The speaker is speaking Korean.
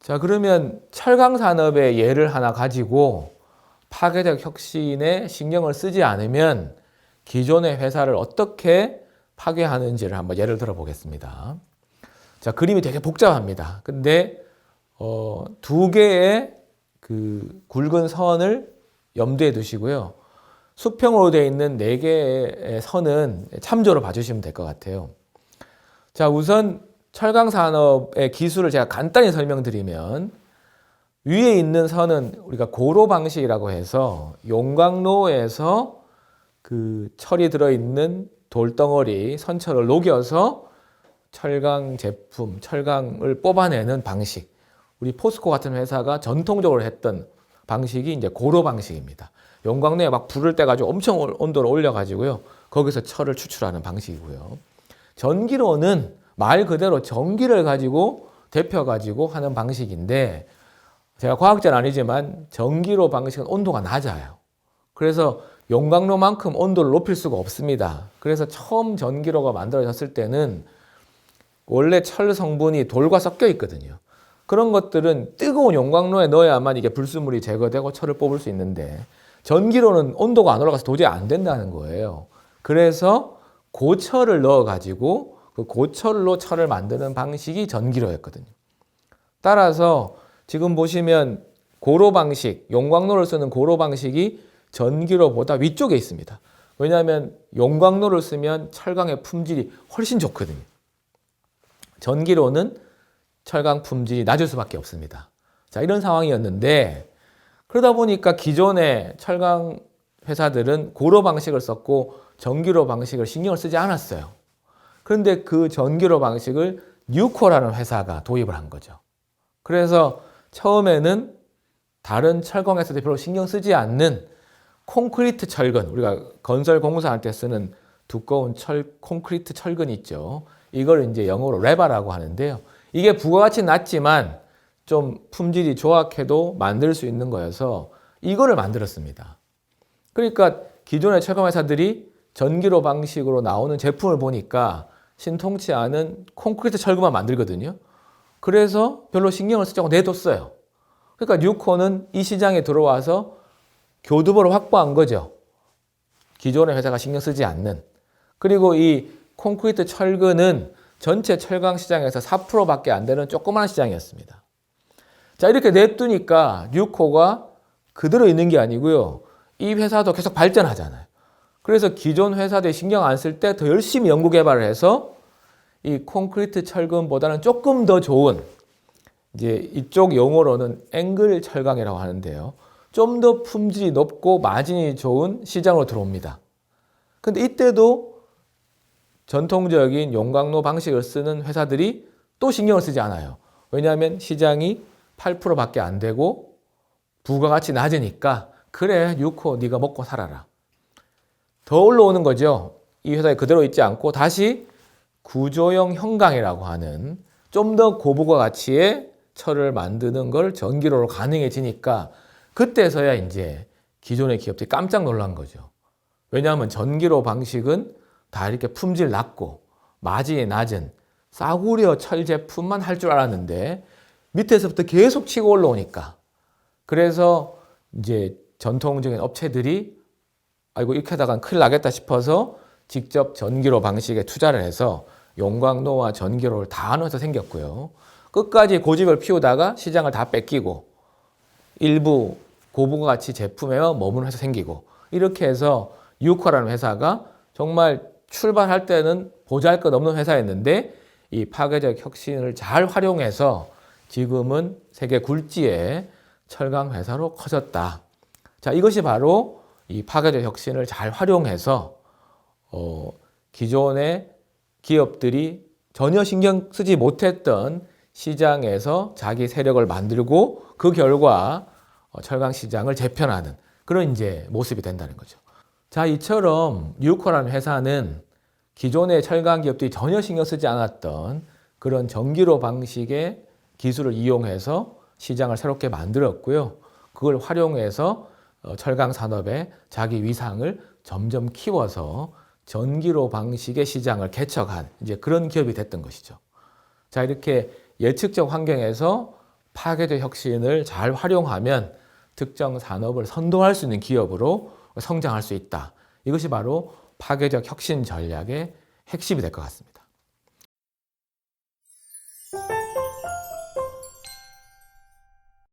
자, 그러면 철강 산업의 예를 하나 가지고 파괴적 혁신에 신경을 쓰지 않으면 기존의 회사를 어떻게 파괴하는지를 한번 예를 들어 보겠습니다. 자, 그림이 되게 복잡합니다. 근데 두 개의 그 굵은 선을 염두에 두시고요. 수평으로 되어 있는 네 개의 선은 참조로 봐주시면 될 것 같아요. 자, 우선 철강 산업의 기술을 제가 간단히 설명드리면 위에 있는 선은 우리가 고로 방식이라고 해서 용광로에서 그 철이 들어있는 돌덩어리, 선철을 녹여서 철강 제품, 철강을 뽑아내는 방식. 우리 포스코 같은 회사가 전통적으로 했던 방식이 이제 고로 방식입니다. 용광로에 막 불을 떼가지고 엄청 온도를 올려가지고요. 거기서 철을 추출하는 방식이고요. 전기로는 말 그대로 전기를 가지고 데펴가지고 하는 방식인데 제가 과학자는 아니지만 전기로 방식은 온도가 낮아요. 그래서 용광로만큼 온도를 높일 수가 없습니다. 그래서 처음 전기로가 만들어졌을 때는 원래 철 성분이 돌과 섞여 있거든요. 그런 것들은 뜨거운 용광로에 넣어야만 이게 불순물이 제거되고 철을 뽑을 수 있는데 전기로는 온도가 안 올라가서 도저히 안 된다는 거예요. 그래서 고철을 넣어가지고 그 고철로 철을 만드는 방식이 전기로였거든요. 따라서 지금 보시면 고로 방식, 용광로를 쓰는 고로 방식이 전기로보다 위쪽에 있습니다. 왜냐하면 용광로를 쓰면 철강의 품질이 훨씬 좋거든요. 전기로는 철강 품질이 낮을 수밖에 없습니다. 자, 이런 상황이었는데 그러다 보니까 기존의 철강 회사들은 고로 방식을 썼고 전기로 방식을 신경을 쓰지 않았어요. 그런데 그 전기로 방식을 뉴코라는 회사가 도입을 한 거죠. 그래서 처음에는 다른 철강 회사들이 별로 신경 쓰지 않는 콘크리트 철근, 우리가 건설 공사할 때 쓰는 두꺼운 콘크리트 철근 있죠. 이걸 이제 영어로 레바라고 하는데요. 이게 부가가치는 낮지만 좀 품질이 조악해도 만들 수 있는 거여서 이거를 만들었습니다. 그러니까 기존의 철강 회사들이 전기로 방식으로 나오는 제품을 보니까 신통치 않은 콘크리트 철근만 만들거든요. 그래서 별로 신경을 쓰지 않고 내뒀어요. 그러니까 뉴코는 이 시장에 들어와서 교두보를 확보한 거죠. 기존의 회사가 신경 쓰지 않는. 그리고 이 콘크리트 철근은 전체 철강 시장에서 4%밖에 안 되는 조그마한 시장이었습니다. 자, 이렇게 냅두니까 뉴코가 그대로 있는 게 아니고요. 이 회사도 계속 발전하잖아요. 그래서 기존 회사들이 신경 안 쓸 때 더 열심히 연구 개발을 해서 이 콘크리트 철근보다는 조금 더 좋은 이제 이쪽 용어로는 앵글 철강이라고 하는데요. 좀 더 품질이 높고 마진이 좋은 시장으로 들어옵니다. 근데 이때도 전통적인 용광로 방식을 쓰는 회사들이 또 신경을 쓰지 않아요. 왜냐하면 시장이 8%밖에 안 되고 부가가치 낮으니까 그래 뉴코 네가 먹고 살아라. 더 올라오는 거죠. 이 회사에 그대로 있지 않고 다시 구조형 형광이라고 하는 좀 더 고부가가치의 철을 만드는 걸 전기로로 가능해지니까 그때서야 이제 기존의 기업들이 깜짝 놀란 거죠. 왜냐하면 전기로 방식은 다 이렇게 품질 낮고 마진이 낮은 싸구려 철 제품만 할 줄 알았는데 밑에서부터 계속 치고 올라오니까 그래서 이제 전통적인 업체들이 아이고 이렇게 하다간 큰일 나겠다 싶어서 직접 전기로 방식에 투자를 해서 용광로와 전기로를 다 하는 회사 생겼고요. 끝까지 고집을 피우다가 시장을 다 뺏기고 일부 고부가가치 제품에만 머무는 회사 생기고 이렇게 해서 유코라는 회사가 정말 출발할 때는 보잘것없는 회사였는데 이 파괴적 혁신을 잘 활용해서 지금은 세계 굴지의 철강 회사로 커졌다. 자, 이것이 바로 이 파괴적 혁신을 잘 활용해서 기존의 기업들이 전혀 신경 쓰지 못했던 시장에서 자기 세력을 만들고 그 결과 철강 시장을 재편하는 그런 이제 모습이 된다는 거죠. 자, 이처럼 뉴코라는 회사는 기존의 철강 기업들이 전혀 신경 쓰지 않았던 그런 전기로 방식의 기술을 이용해서 시장을 새롭게 만들었고요. 그걸 활용해서 철강 산업의 자기 위상을 점점 키워서 전기로 방식의 시장을 개척한 이제 그런 기업이 됐던 것이죠. 자, 이렇게 예측적 환경에서 파괴적 혁신을 잘 활용하면 특정 산업을 선도할 수 있는 기업으로 성장할 수 있다. 이것이 바로 파괴적 혁신 전략의 핵심이 될 것 같습니다.